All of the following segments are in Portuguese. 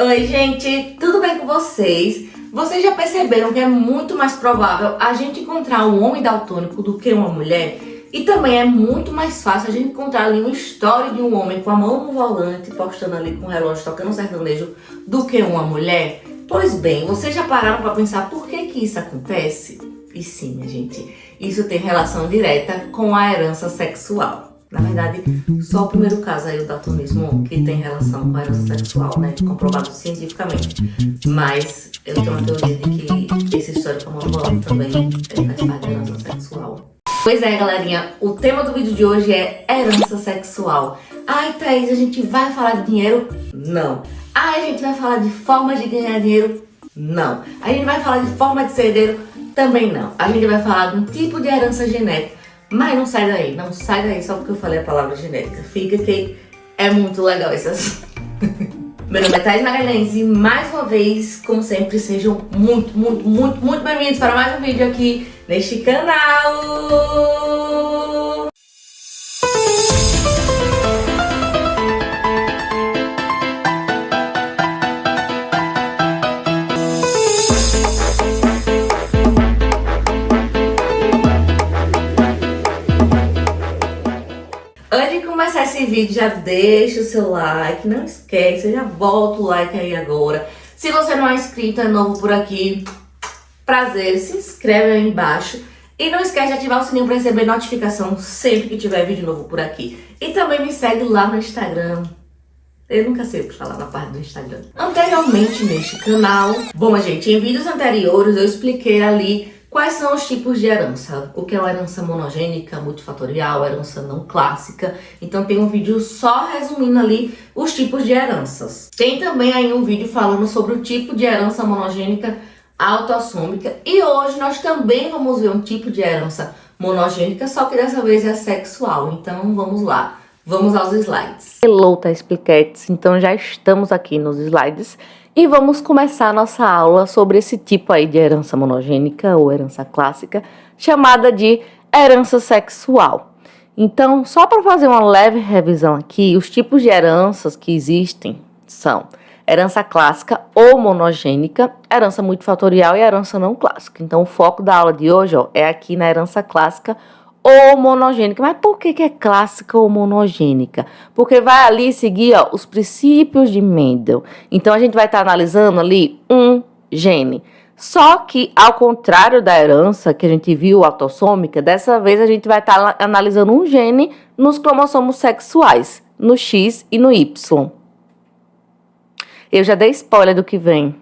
Oi, gente, tudo bem com vocês? Vocês já perceberam que é muito mais provável a gente encontrar um homem daltônico do que uma mulher? E também é muito mais fácil a gente encontrar ali uma história de um homem com a mão no volante, postando ali com o relógio, tocando um sertanejo, do que uma mulher? Pois bem, vocês já pararam para pensar por que isso acontece? E sim, minha gente, isso tem relação direta com a herança sexual. Na verdade, só o primeiro caso aí, o daltonismo, que tem relação com a herança sexual, né? Comprovado cientificamente. Mas eu tenho uma teoria de que esse histórico amoroso também faz parte da herança sexual. Pois é, galerinha, o tema do vídeo de hoje é herança sexual. Ai, Thaís, a gente vai falar de dinheiro? Não. Ai, a gente vai falar de formas de ganhar dinheiro? Não. A gente vai falar de forma de ser herdeiro? Também não. A gente vai falar de um tipo de herança genética. Mas não sai daí só porque eu falei a palavra genética. Fica que é muito legal esse assunto. Meu nome é Thaís Magalhães e mais uma vez, como sempre, sejam muito bem-vindos para mais um vídeo aqui neste canal. Antes de começar esse vídeo, já deixa o seu like, não esquece, já volta o like aí agora. Se você não é inscrito, é novo por aqui, prazer, se inscreve aí embaixo. E não esquece de ativar o sininho para receber notificação sempre que tiver vídeo novo por aqui. E também me segue lá no Instagram. Eu nunca sei o que falar na parte do Instagram. Anteriormente neste canal, bom, gente, em vídeos anteriores eu expliquei ali quais são os tipos de herança? O que é uma herança monogênica, multifatorial, herança não clássica. Então tem um vídeo só resumindo ali os tipos de heranças. Tem também aí um vídeo falando sobre o tipo de herança monogênica autossômica. E hoje nós também vamos ver um tipo de herança monogênica, só que dessa vez é sexual. Então vamos lá, vamos aos slides. Hello, Thaís Pliquetes. Então já estamos aqui nos slides. E vamos começar a nossa aula sobre esse tipo aí de herança monogênica ou herança clássica, chamada de herança sexual. Então, só para fazer uma leve revisão aqui, os tipos de heranças que existem são herança clássica ou monogênica, herança multifatorial e herança não clássica. Então, o foco da aula de hoje, é aqui na herança clássica ou monogênica. Mas por que é clássica ou monogênica? Porque vai ali seguir os princípios de Mendel. Então a gente vai estar analisando ali um gene. Só que ao contrário da herança que a gente viu autossômica, dessa vez a gente vai estar analisando um gene nos cromossomos sexuais, no X e no Y. Eu já dei spoiler do que vem.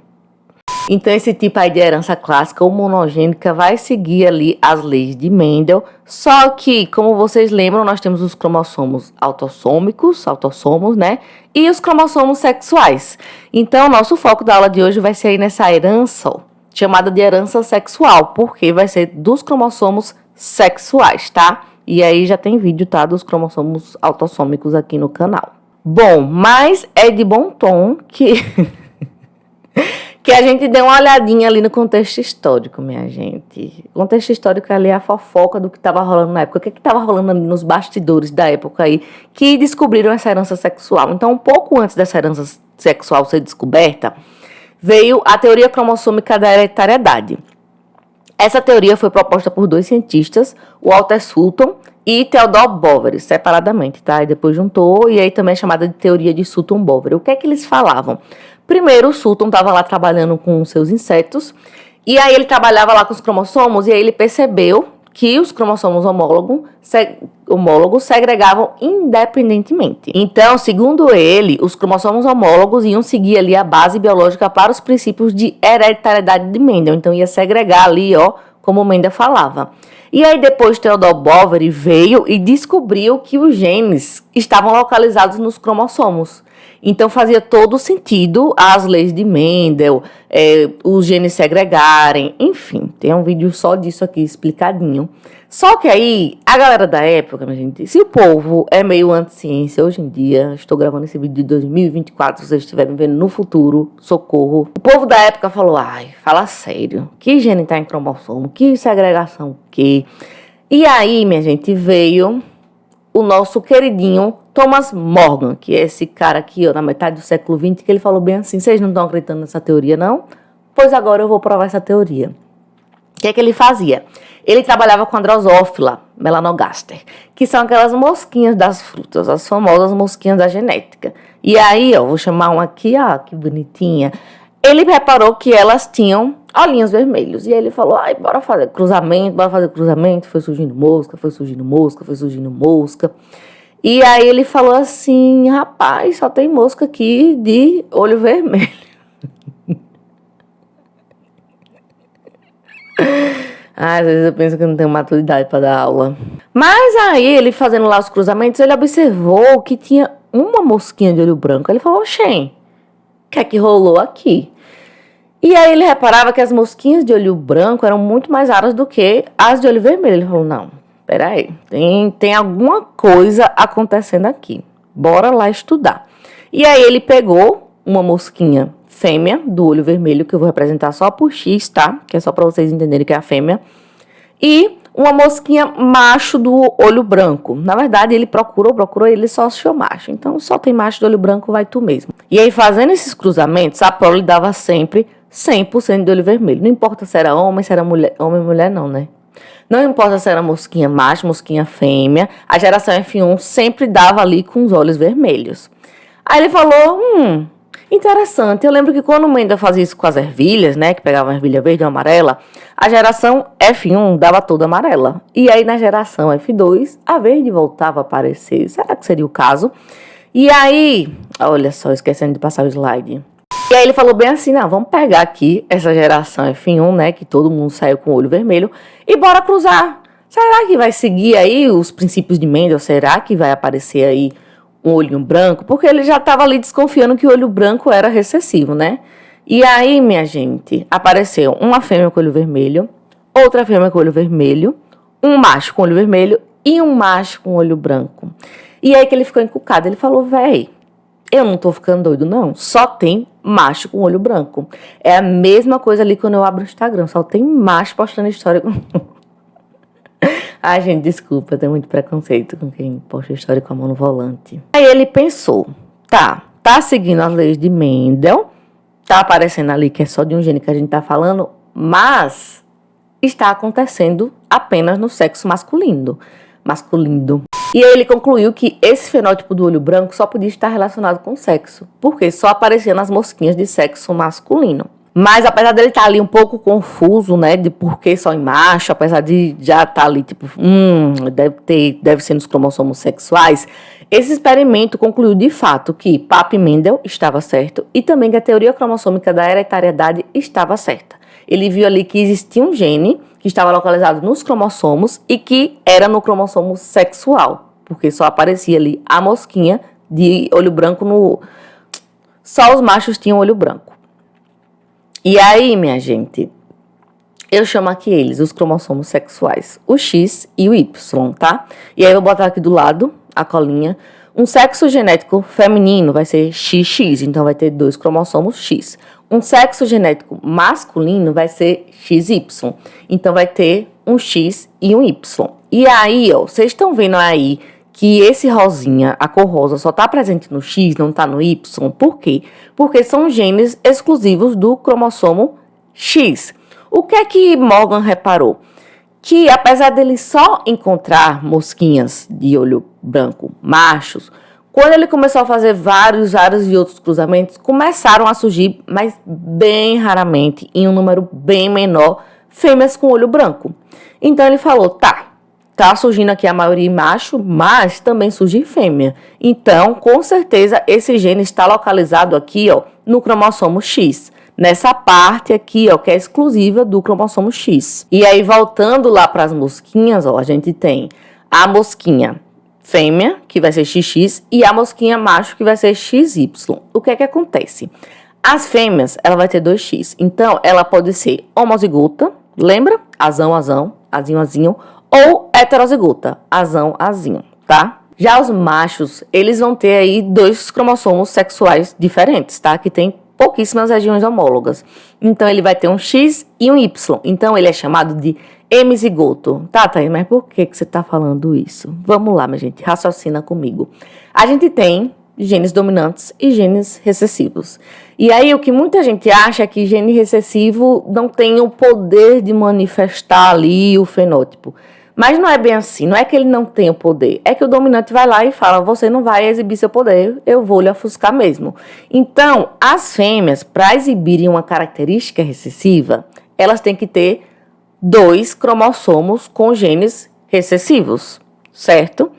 Então, esse tipo aí de herança clássica ou monogênica vai seguir ali as leis de Mendel, só que, como vocês lembram, nós temos os cromossomos autossômos, né? E os cromossomos sexuais. Então, nosso foco da aula de hoje vai ser aí nessa herança, chamada de herança sexual, porque vai ser dos cromossomos sexuais, tá? E aí já tem vídeo, tá? Dos cromossomos autossômicos aqui no canal. Bom, mas é de bom tom que... que a gente dê uma olhadinha ali no contexto histórico, minha gente. O contexto histórico ali é a fofoca do que estava rolando na época. O que estava rolando ali nos bastidores da época aí, que descobriram essa herança sexual. Então, um pouco antes dessa herança sexual ser descoberta, veio a teoria cromossômica da hereditariedade. Essa teoria foi proposta por dois cientistas, Walter Sutton e Theodore Boveri, separadamente, tá? E depois juntou, e aí também é chamada de teoria de Sutton-Boveri. O que é que eles falavam? Primeiro, o Sutton estava lá trabalhando com seus insetos, e aí ele trabalhava lá com os cromossomos, e aí ele percebeu que os cromossomos homólogos segregavam independentemente. Então, segundo ele, os cromossomos homólogos iam seguir ali a base biológica para os princípios de hereditariedade de Mendel. Então, ia segregar ali, como Mendel falava. E aí depois Theodore Boveri veio e descobriu que os genes estavam localizados nos cromossomos. Então fazia todo sentido as leis de Mendel, os genes segregarem, enfim, tem um vídeo só disso aqui explicadinho. Só que aí, a galera da época, minha gente, se o povo é meio anti-ciência hoje em dia, estou gravando esse vídeo de 2024, se vocês estiverem vendo no futuro, socorro. O povo da época falou, ai, fala sério, que gene tá em cromossomo, que segregação, que... E aí, minha gente, veio o nosso queridinho Thomas Morgan, que é esse cara aqui, ó, na metade do século XX, que ele falou bem assim, vocês não estão acreditando nessa teoria, não? Pois agora eu vou provar essa teoria. O que é que ele fazia? Ele trabalhava com a Drosophila melanogaster, que são aquelas mosquinhas das frutas, as famosas mosquinhas da genética. E aí, ó, vou chamar uma aqui, ó, que bonitinha. Ele reparou que elas tinham olhinhos vermelhos. E aí ele falou, ai, bora fazer cruzamento, bora fazer cruzamento. Foi surgindo mosca, foi surgindo mosca, foi surgindo mosca. E aí ele falou assim, rapaz, só tem mosca aqui de olho vermelho. Às vezes eu penso que eu não tenho maturidade para dar aula. Mas aí ele fazendo lá os cruzamentos, ele observou que tinha uma mosquinha de olho branco. Ele falou, oxê, o que é que rolou aqui? E aí ele reparava que as mosquinhas de olho branco eram muito mais raras do que as de olho vermelho. Ele falou, não, peraí, tem alguma coisa acontecendo aqui. Bora lá estudar. E aí ele pegou uma mosquinha fêmea do olho vermelho, que eu vou representar só por X, tá? Que é só para vocês entenderem que é a fêmea. E uma mosquinha macho do olho branco. Na verdade, ele procurou, ele só achou macho. Então, só tem macho do olho branco, vai tu mesmo. E aí, fazendo esses cruzamentos, a prole dava sempre 100% de olho vermelho. Não importa se era homem, se era mulher. Homem e mulher não, né? Não importa se era mosquinha macho, mosquinha fêmea. A geração F1 sempre dava ali com os olhos vermelhos. Aí ele falou, interessante. Eu lembro que quando o Mendel fazia isso com as ervilhas, né, que pegava uma ervilha verde e amarela, a geração F1 dava toda amarela. E aí na geração F2, a verde voltava a aparecer. Será que seria o caso? E aí, olha só, esquecendo de passar o slide. E aí ele falou bem assim, não, vamos pegar aqui essa geração F1, né, que todo mundo saiu com o olho vermelho, e bora cruzar. Será que vai seguir aí os princípios de Mendel? Será que vai aparecer aí um olhinho branco? Porque ele já estava ali desconfiando que o olho branco era recessivo, né? E aí, minha gente, apareceu uma fêmea com olho vermelho, outra fêmea com olho vermelho, um macho com olho vermelho e um macho com olho branco. E aí que ele ficou encucado, ele falou, véi, eu não tô ficando doido, não. Só tem macho com olho branco. É a mesma coisa ali quando eu abro o Instagram. Só tem macho postando história com... Ai, gente, desculpa. Eu tenho muito preconceito com quem posta história com a mão no volante. Aí ele pensou, tá seguindo as leis de Mendel. Tá aparecendo ali que é só de um gene que a gente tá falando. Mas está acontecendo apenas no sexo masculino. E aí ele concluiu que esse fenótipo do olho branco só podia estar relacionado com o sexo, porque só aparecia nas mosquinhas de sexo masculino. Mas apesar dele estar ali um pouco confuso, né, de por que só em macho, apesar de já estar ali tipo, deve ser nos cromossomos sexuais, esse experimento concluiu de fato que Pap e Mendel estava certo e também que a teoria cromossômica da hereditariedade estava certa. Ele viu ali que existia um gene que estava localizado nos cromossomos e que era no cromossomo sexual, porque só aparecia ali a mosquinha de olho branco no... Só os machos tinham olho branco. E aí, minha gente, eu chamo aqui eles, os cromossomos sexuais, o X e o Y, tá? E aí eu vou botar aqui do lado a colinha. Um sexo genético feminino vai ser XX, então vai ter 2 cromossomos X. Um sexo genético masculino vai ser XY, então vai ter um X e um Y. E aí, ó, vocês estão vendo aí que esse rosinha, a cor rosa, só está presente no X, não está no Y. Por quê? Porque são genes exclusivos do cromossomo X. O que é que Morgan reparou? Que apesar dele só encontrar mosquinhas de olho branco machos, quando ele começou a fazer vários e outros cruzamentos, começaram a surgir, mas bem raramente, em um número bem menor, fêmeas com olho branco. Então ele falou, tá surgindo aqui a maioria macho, mas também surge fêmea. Então, com certeza, esse gene está localizado aqui, ó, no cromossomo X. Nessa parte aqui, ó, que é exclusiva do cromossomo X. E aí, voltando lá para as mosquinhas, ó, a gente tem a mosquinha fêmea, que vai ser XX, e a mosquinha macho, que vai ser XY. O que é que acontece? As fêmeas, ela vai ter 2X. Então, ela pode ser homozigota, lembra? Azão, azinho, ou heterozigota, azão, tá? Já os machos, eles vão ter aí 2 cromossomos sexuais diferentes, tá? Que tem pouquíssimas regiões homólogas. Então, ele vai ter um X e um Y. Então, ele é chamado de hemizigoto. Tá, Thaís, mas por que você tá falando isso? Vamos lá, minha gente, raciocina comigo. A gente tem genes dominantes e genes recessivos. E aí, o que muita gente acha é que gene recessivo não tem o poder de manifestar ali o fenótipo. Mas não é bem assim, não é que ele não tem o poder, é que o dominante vai lá e fala, você não vai exibir seu poder, eu vou lhe ofuscar mesmo. Então, as fêmeas, para exibirem uma característica recessiva, elas têm que ter 2 cromossomos com genes recessivos, certo?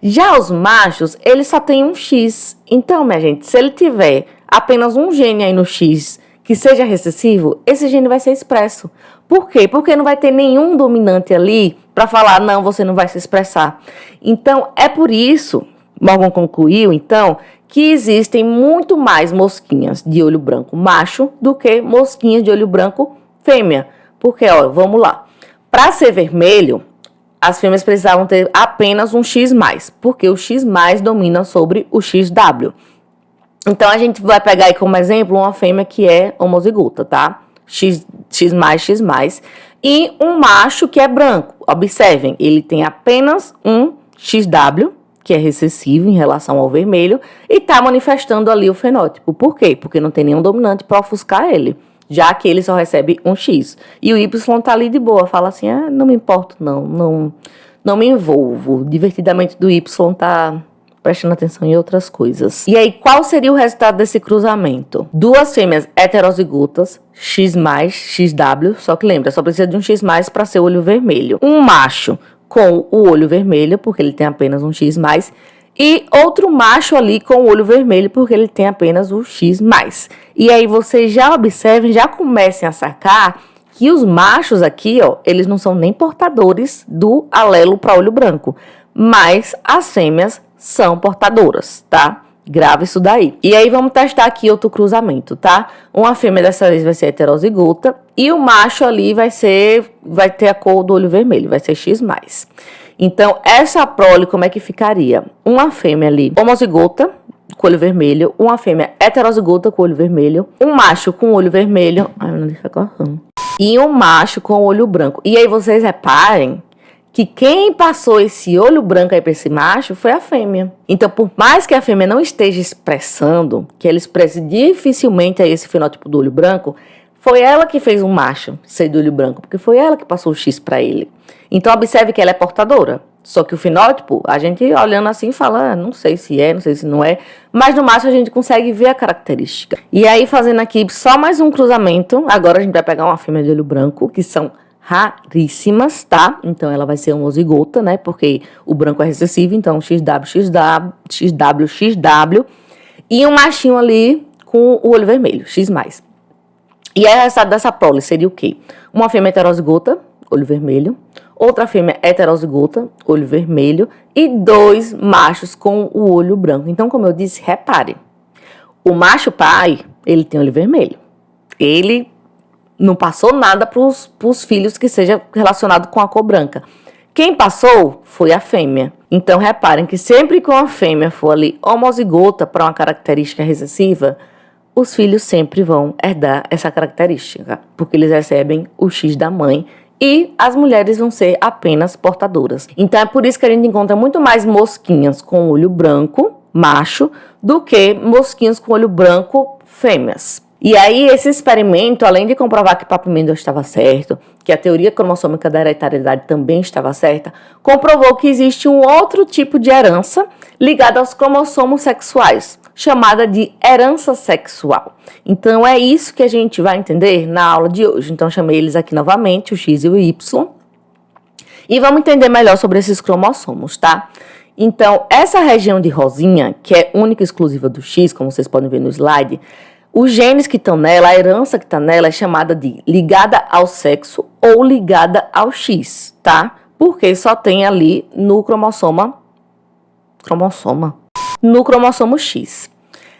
Já os machos, eles só têm um X. Então, minha gente, se ele tiver apenas um gene aí no X que seja recessivo, esse gene vai ser expresso. Por quê? Porque não vai ter nenhum dominante ali para falar, não, você não vai se expressar. Então, é por isso, Morgan concluiu, então, que existem muito mais mosquinhas de olho branco macho do que mosquinhas de olho branco fêmea. Porque, ó, vamos lá. Para ser vermelho, as fêmeas precisavam ter apenas um X+, porque o X+, domina sobre o XW. Então, a gente vai pegar aí como exemplo uma fêmea que é homozigota, tá? X+, X+, e um macho que é branco. Observem, ele tem apenas um XW, que é recessivo em relação ao vermelho, e está manifestando ali o fenótipo. Por quê? Porque não tem nenhum dominante para ofuscar ele, já que ele só recebe um X. E o Y tá ali de boa, fala assim, não me importo não me envolvo. Divertidamente do Y tá prestando atenção em outras coisas. E aí, qual seria o resultado desse cruzamento? 2 fêmeas heterozigotas, X+, XW, só que lembra, só precisa de um X+, para ser olho vermelho. Um macho com o olho vermelho, porque ele tem apenas um X+, e outro macho ali com o olho vermelho, porque ele tem apenas o X+. E aí, vocês já observem, já comecem a sacar que os machos aqui, ó, eles não são nem portadores do alelo para olho branco, mas as fêmeas são portadoras, tá? Grava isso daí. E aí vamos testar aqui outro cruzamento, tá? Uma fêmea dessa vez vai ser heterozigota e o macho ali vai ter a cor do olho vermelho, vai ser X+. Então, essa prole, como é que ficaria? Uma fêmea ali homozigota com olho vermelho, uma fêmea heterozigota com olho vermelho, um macho com olho vermelho, e um macho com olho branco. E aí vocês reparem que quem passou esse olho branco aí para esse macho foi a fêmea. Então, por mais que a fêmea não esteja expressando, que ela expresse dificilmente aí esse fenótipo do olho branco, foi ela que fez um macho ser do olho branco, porque foi ela que passou o X para ele. Então, observe que ela é portadora. Só que o fenótipo, a gente olhando assim fala, não sei se é, não sei se não é, mas no macho a gente consegue ver a característica. E aí, fazendo aqui só mais um cruzamento, agora a gente vai pegar uma fêmea de olho branco, que são raríssimas, tá? Então, ela vai ser homozigota, né? Porque o branco é recessivo, então XW, XW, XW, XW. E um machinho ali com o olho vermelho, X+. E aí, o resultado dessa prole seria o quê? Uma fêmea heterozigota, olho vermelho. Outra fêmea heterozigota, olho vermelho. E 2 machos com o olho branco. Então, como eu disse, repare. O macho pai, ele tem olho vermelho. Ele não passou nada para os filhos que seja relacionado com a cor branca. Quem passou foi a fêmea. Então, reparem que sempre que uma fêmea for ali homozigota para uma característica recessiva, os filhos sempre vão herdar essa característica, porque eles recebem o X da mãe e as mulheres vão ser apenas portadoras. Então, é por isso que a gente encontra muito mais mosquinhas com olho branco, macho, do que mosquinhas com olho branco, fêmeas. E aí, esse experimento, além de comprovar que Papo Mendel estava certo, que a teoria cromossômica da hereditariedade também estava certa, comprovou que existe um outro tipo de herança ligada aos cromossomos sexuais, chamada de herança sexual. Então, é isso que a gente vai entender na aula de hoje. Então, chamei eles aqui novamente, o X e o Y, e vamos entender melhor sobre esses cromossomos, tá? Então, essa região de rosinha, que é única e exclusiva do X, como vocês podem ver no slide, os genes que estão nela, a herança que está nela é chamada de ligada ao sexo ou ligada ao X, tá? Porque só tem ali no cromossomo X.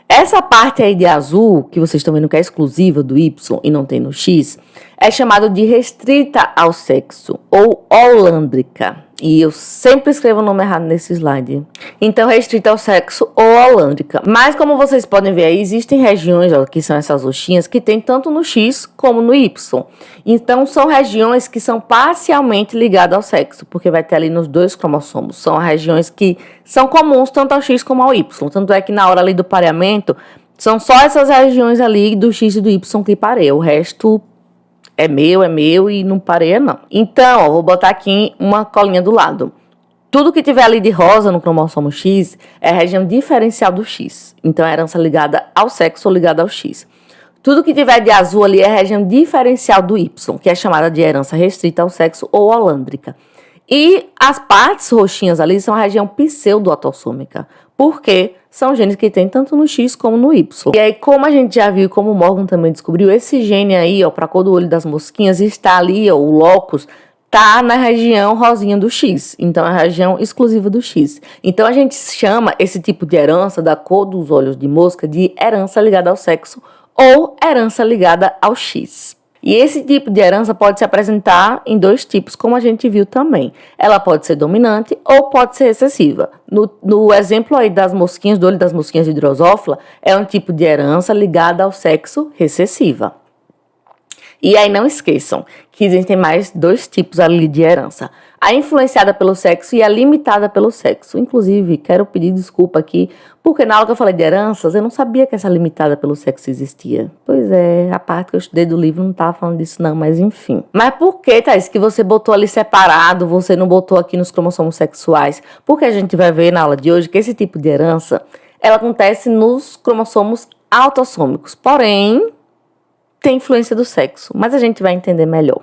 Essa parte aí de azul, que vocês estão vendo que é exclusiva do Y e não tem no X, é chamada de restrita ao sexo ou holândrica. E eu sempre escrevo o nome errado nesse slide. Então, restrita ao sexo ou holândrica. Mas, como vocês podem ver aí, existem regiões, ó, que são essas roxinhas, que tem tanto no X como no Y. Então, são regiões que são parcialmente ligadas ao sexo, porque vai ter ali nos dois cromossomos. São regiões que são comuns tanto ao X como ao Y. Tanto é que na hora ali do pareamento, são só essas regiões ali do X e do Y que pareia. O resto é meu e não pareia não. Então, ó, vou botar aqui uma colinha do lado. Tudo que tiver ali de rosa no cromossomo X é a região diferencial do X. Então, é herança ligada ao sexo ou ligada ao X. Tudo que tiver de azul ali é a região diferencial do Y, que é chamada de herança restrita ao sexo ou holândrica. E as partes roxinhas ali são a região pseudo-autossômica. Por quê? São genes que tem tanto no X como no Y. E aí, como a gente já viu, como o Morgan também descobriu, esse gene aí, ó, pra cor do olho das mosquinhas, está ali, ó, o locus, tá na região rosinha do X. Então, é a região exclusiva do X. Então, a gente chama esse tipo de herança da cor dos olhos de mosca de herança ligada ao sexo ou herança ligada ao X. E esse tipo de herança pode se apresentar em dois tipos, como a gente viu também. Ela pode ser dominante ou pode ser recessiva. No exemplo aí das mosquinhas, do olho das mosquinhas de Drosophila, é um tipo de herança ligada ao sexo recessiva. E aí não esqueçam que existem mais dois tipos ali de herança. A influenciada pelo sexo e a limitada pelo sexo. Inclusive, quero pedir desculpa aqui, porque na aula que eu falei de heranças, eu não sabia que essa limitada pelo sexo existia. Pois é, a parte que eu estudei do livro não estava falando disso não, mas enfim. Mas por que, Thaís, que você botou ali separado, você não botou aqui nos cromossomos sexuais? Porque a gente vai ver na aula de hoje que esse tipo de herança, ela acontece nos cromossomos autossômicos. Porém, tem influência do sexo, mas a gente vai entender melhor.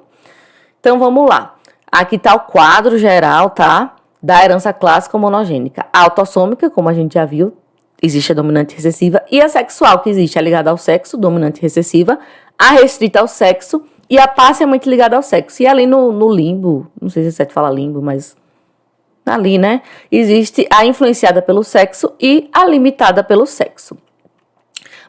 Então, vamos lá. Aqui está o quadro geral, tá? Da herança clássica monogênica. A autossômica, como a gente já viu, existe a dominante recessiva. E a sexual, que existe a ligada ao sexo, dominante recessiva. A restrita ao sexo e a parcialmente ligada ao sexo. E ali no limbo, não sei se você fala limbo, mas ali, né? Existe a influenciada pelo sexo e a limitada pelo sexo.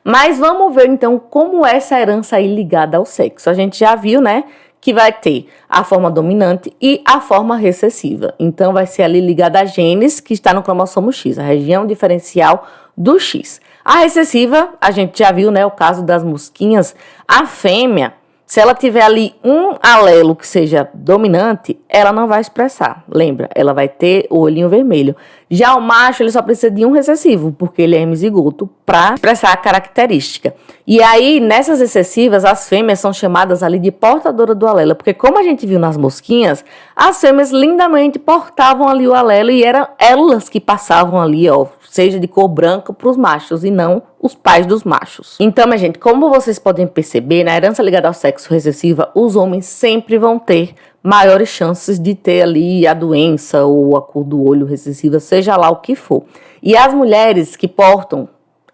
Mas vamos ver, então, como essa herança aí ligada ao sexo. A gente já viu, né, que vai ter a forma dominante e a forma recessiva. Então, vai ser ali ligada a genes que está no cromossomo X, a região diferencial do X. A recessiva, a gente já viu, né, o caso das mosquinhas. A fêmea, se ela tiver ali um alelo que seja dominante, ela não vai expressar. Lembra? Ela vai ter o olhinho vermelho. Já o macho, ele só precisa de um recessivo, porque ele é hemizigoto, para expressar a característica. E aí, nessas recessivas, as fêmeas são chamadas ali de portadora do alelo, porque como a gente viu nas mosquinhas, as fêmeas lindamente portavam ali o alelo e eram elas que passavam ali, ó, seja de cor branca para os machos e não os pais dos machos. Então, minha gente, como vocês podem perceber, na herança ligada ao sexo recessiva, os homens sempre vão ter maiores chances de ter ali a doença ou a cor do olho recessiva, seja lá o que for. E as mulheres que portam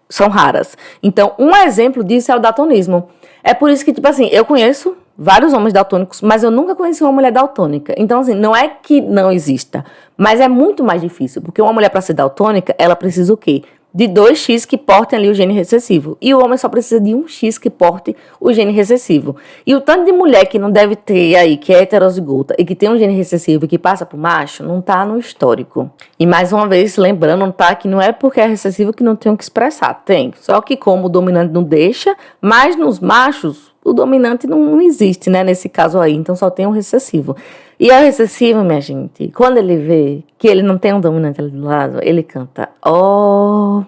são raras. Então, um exemplo disso é o daltonismo. É por isso que, tipo assim, eu conheço vários homens daltônicos, mas eu nunca conheci uma mulher daltônica. Então, assim, não é que não exista, mas é muito mais difícil, porque uma mulher, para ser daltônica, ela precisa o quê? De 2x que portem ali o gene recessivo. E o homem só precisa de 1x que porte o gene recessivo. E o tanto de mulher que não deve ter aí, que é heterozigota e que tem um gene recessivo e que passa pro macho, não tá no histórico. E mais uma vez, lembrando, tá, que não é porque é recessivo que não tem o que expressar. Tem. Só que como o dominante não deixa, mas nos machos, o dominante não existe, né, nesse caso aí. Então só tem um recessivo. E o recessivo, minha gente, quando ele vê que ele não tem um dominante ali do lado, ele canta: oh,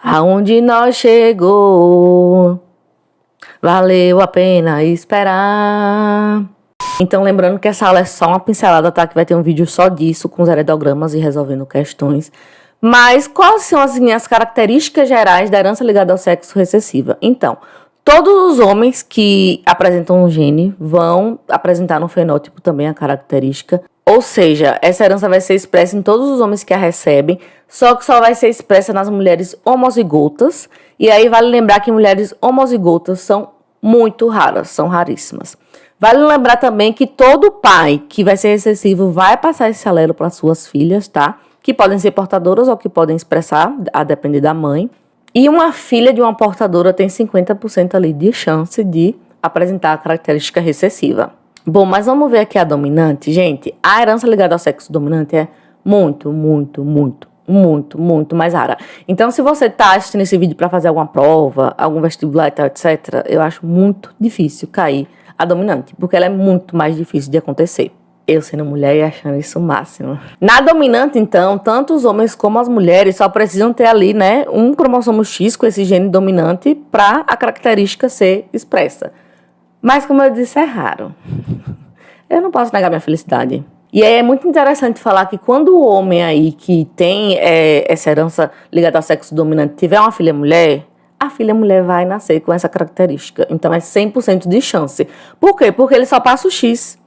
aonde nós chegou, valeu a pena esperar. Então, lembrando que essa aula é só uma pincelada, tá? Que vai ter um vídeo só disso, com os heredogramas e resolvendo questões. Mas quais são as características gerais da herança ligada ao sexo recessiva? Então, todos os homens que apresentam um gene vão apresentar no fenótipo também a característica. Ou seja, essa herança vai ser expressa em todos os homens que a recebem, só que só vai ser expressa nas mulheres homozigotas. E aí vale lembrar que mulheres homozigotas são muito raras, são raríssimas. Vale lembrar também que todo pai que vai ser recessivo vai passar esse alelo para suas filhas, tá? Que podem ser portadoras ou que podem expressar, a depender da mãe. E uma filha de uma portadora tem 50% ali de chance de apresentar a característica recessiva. Bom, mas vamos ver aqui a dominante. Gente, a herança ligada ao sexo dominante é muito mais rara. Então, se você tá assistindo esse vídeo para fazer alguma prova, algum vestibular e tal, etc., eu acho muito difícil cair a dominante, porque ela é muito mais difícil de acontecer. Eu sendo mulher e achando isso o máximo. Na dominante, então, tanto os homens como as mulheres só precisam ter ali, né, um cromossomo X com esse gene dominante para a característica ser expressa. Mas, como eu disse, é raro. Eu não posso negar minha felicidade. E aí é muito interessante falar que quando o homem aí que tem essa herança ligada ao sexo dominante tiver uma filha mulher, a filha mulher vai nascer com essa característica. Então é 100% de chance. Por quê? Porque ele só passa o X.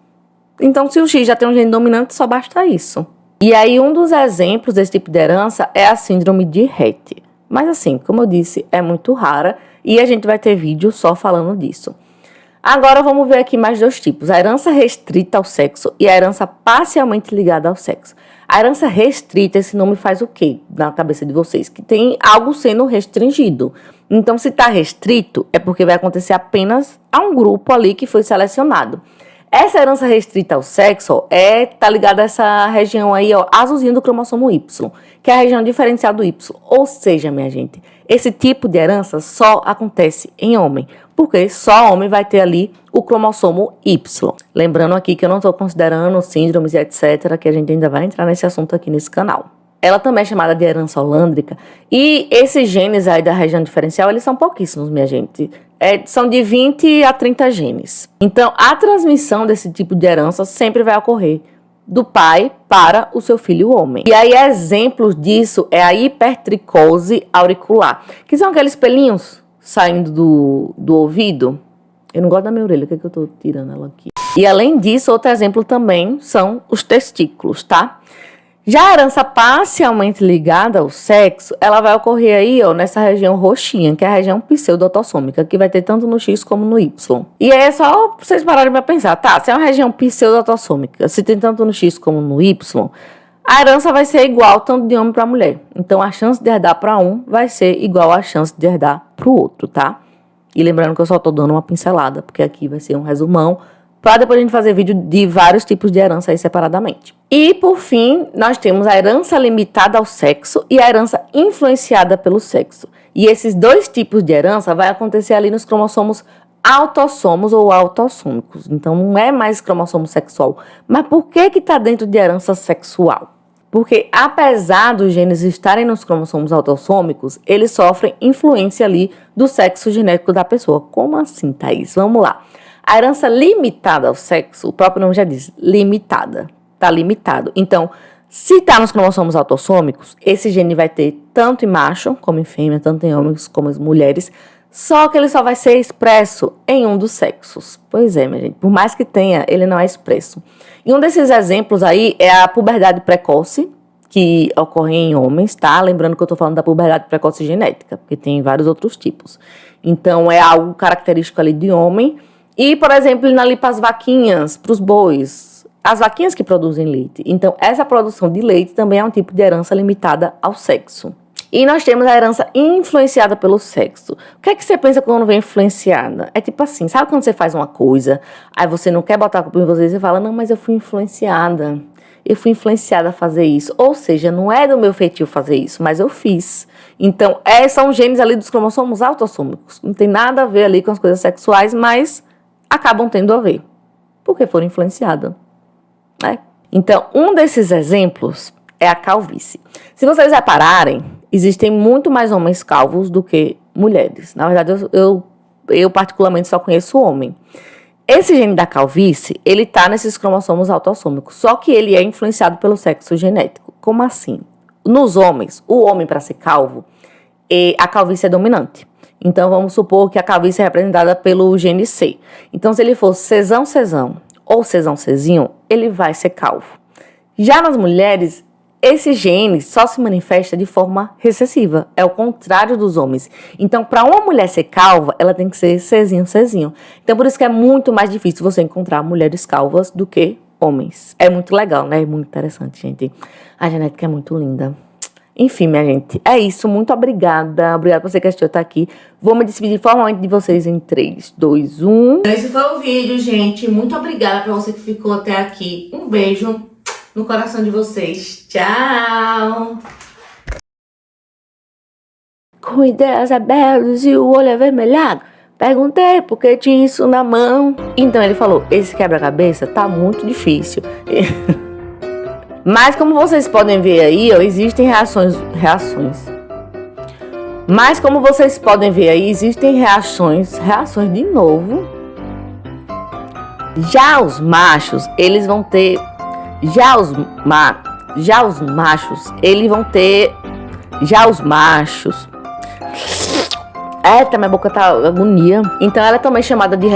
Então se o X já tem um gene dominante, só basta isso. E aí um dos exemplos desse tipo de herança é a síndrome de Rett. Mas assim, como eu disse, é muito rara e a gente vai ter vídeo só falando disso. Agora vamos ver aqui mais dois tipos, a herança restrita ao sexo e a herança parcialmente ligada ao sexo. A herança restrita, esse nome faz o quê na cabeça de vocês? Que tem algo sendo restringido. Então, se está restrito, é porque vai acontecer apenas a um grupo ali que foi selecionado. Essa herança restrita ao sexo tá ligada a essa região aí, ó, azulzinho do cromossomo Y, que é a região diferencial do Y. Ou seja, minha gente, esse tipo de herança só acontece em homem, porque só homem vai ter ali o cromossomo Y. Lembrando aqui que eu não estou considerando síndromes e etc., que a gente ainda vai entrar nesse assunto aqui nesse canal. Ela também é chamada de herança holândrica, e esses genes aí da região diferencial, eles são pouquíssimos, minha gente. São de 20 a 30 genes. Então, a transmissão desse tipo de herança sempre vai ocorrer do pai para o seu filho homem. E aí, exemplos disso é a hipertricose auricular, que são aqueles pelinhos saindo do ouvido. Eu não gosto da minha orelha, que é que eu tô tirando ela aqui. E além disso, outro exemplo também são os testículos, tá? Já a herança parcialmente ligada ao sexo, ela vai ocorrer aí, ó, nessa região roxinha, que é a região pseudoautossômica, que vai ter tanto no X como no Y. E aí é só vocês pararem pra pensar, tá, se é uma região pseudoautossômica, se tem tanto no X como no Y, a herança vai ser igual tanto de homem para mulher. Então a chance de herdar para um vai ser igual à chance de herdar para o outro, tá? E lembrando que eu só tô dando uma pincelada, porque aqui vai ser um resumão, para depois a gente fazer vídeo de vários tipos de herança aí separadamente. E, por fim, nós temos a herança limitada ao sexo e a herança influenciada pelo sexo. E esses dois tipos de herança vai acontecer ali nos cromossomos autossomos ou autossômicos. Então, não é mais cromossomo sexual. Mas por que está dentro de herança sexual? Porque, apesar dos genes estarem nos cromossomos autossômicos, eles sofrem influência ali do sexo genético da pessoa. Como assim, Thaís? Vamos lá. A herança limitada ao sexo, o próprio nome já diz, limitada, tá limitado. Então, se tá nos cromossomos autossômicos, esse gene vai ter tanto em macho como em fêmea, tanto em homens como em mulheres, só que ele só vai ser expresso em um dos sexos. Pois é, minha gente, por mais que tenha, ele não é expresso. E um desses exemplos aí é a puberdade precoce, que ocorre em homens, tá? Lembrando que eu tô falando da puberdade precoce genética, porque tem vários outros tipos. Então, é algo característico ali de homem. E, por exemplo, ali para as vaquinhas, para os bois, as vaquinhas que produzem leite. Então, essa produção de leite também é um tipo de herança limitada ao sexo. E nós temos a herança influenciada pelo sexo. O que é que você pensa quando vem influenciada? É tipo assim, sabe quando você faz uma coisa, aí você não quer botar a culpa em você e você fala, não, mas eu fui influenciada. Eu fui influenciada a fazer isso. Ou seja, não é do meu feitio fazer isso, mas eu fiz. Então, são genes ali dos cromossomos autossômicos. Não tem nada a ver ali com as coisas sexuais, mas acabam tendo a ver, porque foram influenciadas, né? Então, um desses exemplos é a calvície. Se vocês repararem, existem muito mais homens calvos do que mulheres. Na verdade, eu particularmente só conheço homem. Esse gene da calvície, ele tá nesses cromossomos autossômicos, só que ele é influenciado pelo sexo genético. Como assim? Nos homens, o homem para ser calvo, a calvície é dominante. Então, vamos supor que a calvície é representada pelo gene C. Então, se ele for cesão-cesão ou cesão-cezinho, ele vai ser calvo. Já nas mulheres, esse gene só se manifesta de forma recessiva. É o contrário dos homens. Então, para uma mulher ser calva, ela tem que ser cezinho-cezinho. Então, por isso que é muito mais difícil você encontrar mulheres calvas do que homens. É muito legal, né? É muito interessante, gente. A genética é muito linda. Enfim, minha gente, é isso. Muito obrigada. Obrigada por você que assistiu até aqui. Vou me despedir formalmente de vocês em 3, 2, 1. Esse foi o vídeo, gente. Muito obrigada pra você que ficou até aqui. Um beijo no coração de vocês. Tchau! Com ideias abertas e o olho avermelhado. Perguntei por que tinha isso na mão. Então ele falou, esse quebra-cabeça tá muito difícil. Mas como vocês podem ver aí, ó, existem reações. Mas como vocês podem ver aí, existem reações de novo. Já os machos, eles vão ter... Já os machos, eles vão ter... Já os machos... Eita, minha boca tá agonia. Então ela também é chamada de